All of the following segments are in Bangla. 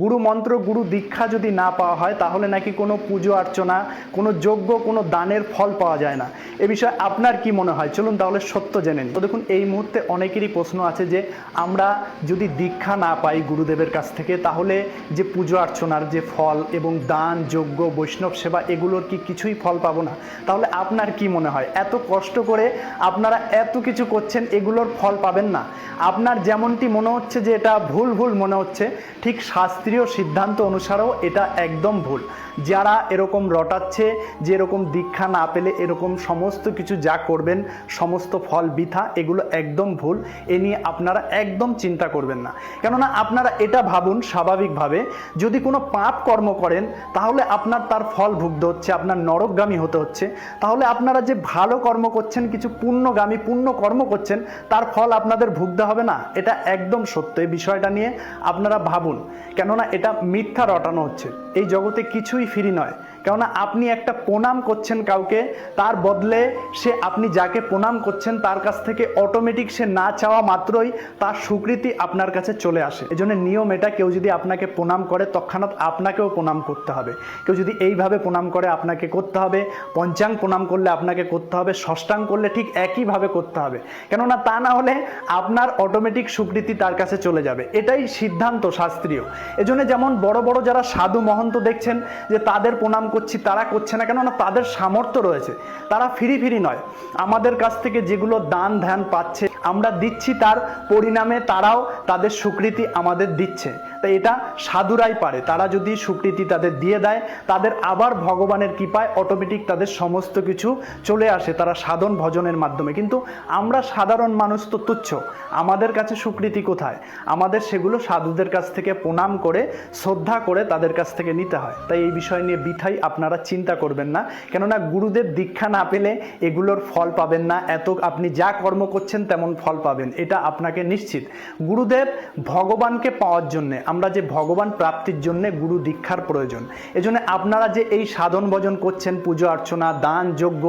গুরু মন্ত্র গুরু দীক্ষা যদি না পাওয়া হয় তাহলে নাকি কোনো পুজো অর্চনা, কোনো যজ্ঞ, কোনো দানের ফল পাওয়া যায় না। এ বিষয়ে আপনার কি মনে হয়? চলুন তাহলে সত্য জেনে নিই। তো দেখুন, এই মুহূর্তে অনেকেরই প্রশ্ন আছে যে আমরা যদি দীক্ষা না পাই গুরুদেবের কাছ থেকে তাহলে যে পুজো অর্চনার যে ফল এবং দান, যজ্ঞ, বৈষ্ণব সেবা এগুলোর কি কিছুই ফল পাবো না? তাহলে আপনার কি মনে হয় এত কষ্ট করে আপনারা এত কিছু করছেন, এগুলোর ফল পাবেন না? আপনার যেমনটি মনে হচ্ছে যে এটা ভুল ভুল মনে হচ্ছে, ঠিক শাস্ত্রীয় সিদ্ধান্ত অনুসারেও এটা একদম ভুল। যারা এরকম রটাচ্ছে যে এরকম দীক্ষা না পেলে এরকম সমস্ত কিছু যা করবেন সমস্ত ফল বৃথা, এগুলো একদম ভুল। এ নিয়ে আপনারা একদম চিন্তা করবেন না। কেননা আপনারা এটা ভাবুন স্বাভাবিকভাবে, যদি কোনো পাপ কর্ম করেন তাহলে আপনার তার ফল ভুগতে হচ্ছে, আপনার নরকগামী হতে হচ্ছে। তাহলে আপনারা যে ভালো কর্ম করছেন, কিছু পুণ্যগামী পুণ্য কর্ম করছেন, তার ফল আপনাদের ভুগতে হবে না? এটা একদম সত্য। এই বিষয়টা নিয়ে আপনারা ভাবুন, কেননা এটা মিথ্যা রটানো হচ্ছে। এই জগতে কিছুই ফ্রি নয়। কেননা আপনি একটা প্রণাম করছেন কাউকে, তার বদলে সে, আপনি যাকে প্রণাম করছেন তার কাছ থেকে অটোমেটিক সে না চাওয়া মাত্রই তার স্বীকৃতি আপনার কাছে চলে আসে। এজন্য নিয়ম এটা, কেউ যদি আপনাকে প্রণাম করে তৎক্ষণাৎ আপনাকেও প্রণাম করতে হবে। কেউ যদি এইভাবে প্রণাম করে আপনাকে করতে হবে, পঞ্চাঙ্গ প্রণাম করলে আপনাকে করতে হবে, ষষ্ঠাঙ্গ করলে ঠিক একইভাবে করতে হবে। কেননা তা না হলে আপনার অটোমেটিক স্বীকৃতি তার কাছে চলে যাবে। এটাই সিদ্ধান্ত শাস্ত্রীয়। এজন্য যেমন বড় বড় যারা সাধু মহন্ত দেখছেন যে তাদের প্রণাম করছি, তারা করছে না, কেননা তাদের সামর্থ্য রয়েছে, তারা ফ্রি নয়। আমাদের কাছ থেকে যেগুলো দান ধ্যান পাচ্ছে, আমরা দিচ্ছি, তার পরিণামে তারাও তাদের স্বীকৃতি আমাদের দিচ্ছে। তাই এটা সাধুরাই পারে। তারা যদি স্বীকৃতি তাদের দিয়ে দেয়, তাদের আবার ভগবানের কৃপায় অটোমেটিক তাদের সমস্ত কিছু চলে আসে, তারা সাধন ভজনের মাধ্যমে। কিন্তু আমরা সাধারণ মানুষ তো তুচ্ছ, আমাদের কাছে স্বীকৃতি কোথায়? আমাদের সেগুলো সাধুদের কাছ থেকে প্রণাম করে, শ্রদ্ধা করে তাদের কাছ থেকে নিতে হয়। তাই এই বিষয় নিয়ে বৃথাই আপনারা চিন্তা করবেন না। কেননা গুরুদেব দীক্ষা না পেলে এগুলোর ফল পাবেন না। আপনি যা কর্ম করছেন তেমন ফল পাবেন, এটা আপনাকে নিশ্চিত। গুরুদেব ভগবানকে পাওয়ার জন্যে, আমরা যে ভগবান প্রাপ্তির জন্য গুরু দীক্ষার প্রয়োজন। এজন্য আপনারা যে এই সাধন ভজন করছেন, পুজো অর্চনা, দান, যজ্ঞ,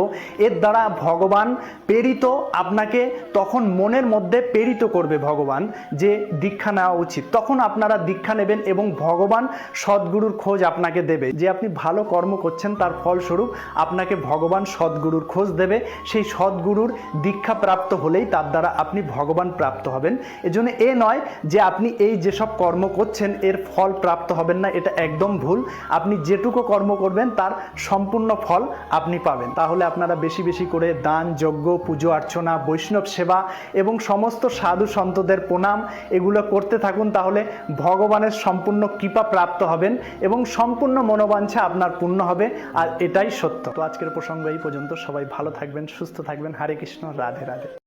এর দ্বারা ভগবান প্রেরিত, আপনাকে তখন মনের মধ্যে প্রেরিত করবে ভগবান যে দীক্ষা নেওয়া উচিত। তখন আপনারা দীক্ষা নেবেন এবং ভগবান সদ্গুরুর খোঁজ আপনাকে দেবে। যে আপনি ভালো কর্ম করছেন তার ফলস্বরূপ আপনাকে ভগবান সদ্গুরুর খোঁজ দেবে। সেই সদ্গুরুর দীক্ষা প্রাপ্ত হলেই তার দ্বারা আপনি ভগবান প্রাপ্ত হবেন। এজন্য এ নয় যে আপনি এই যেসব কর্ম করছেন এর ফল প্রাপ্ত হবেন না, এটা একদম ভুল। আপনি যেটুকু কর্ম করবেন তার সম্পূর্ণ ফল আপনি পাবেন। তাহলে আপনারা বেশি বেশি করে দান, যজ্ঞ, পুজো অর্চনা, বৈষ্ণব সেবা এবং সমস্ত সাধু সন্তদের প্রণাম এগুলো করতে থাকুন। তাহলে ভগবানের সম্পূর্ণ কৃপা প্রাপ্ত হবেন এবং সম্পূর্ণ মনোবাঞ্ছা আপনার পূর্ণ হবে। আর এটাই সত্য। তো আজকের প্রসঙ্গ এই পর্যন্ত। সবাই ভালো থাকবেন, সুস্থ থাকবেন। হরে কৃষ্ণ, রাধে রাধে।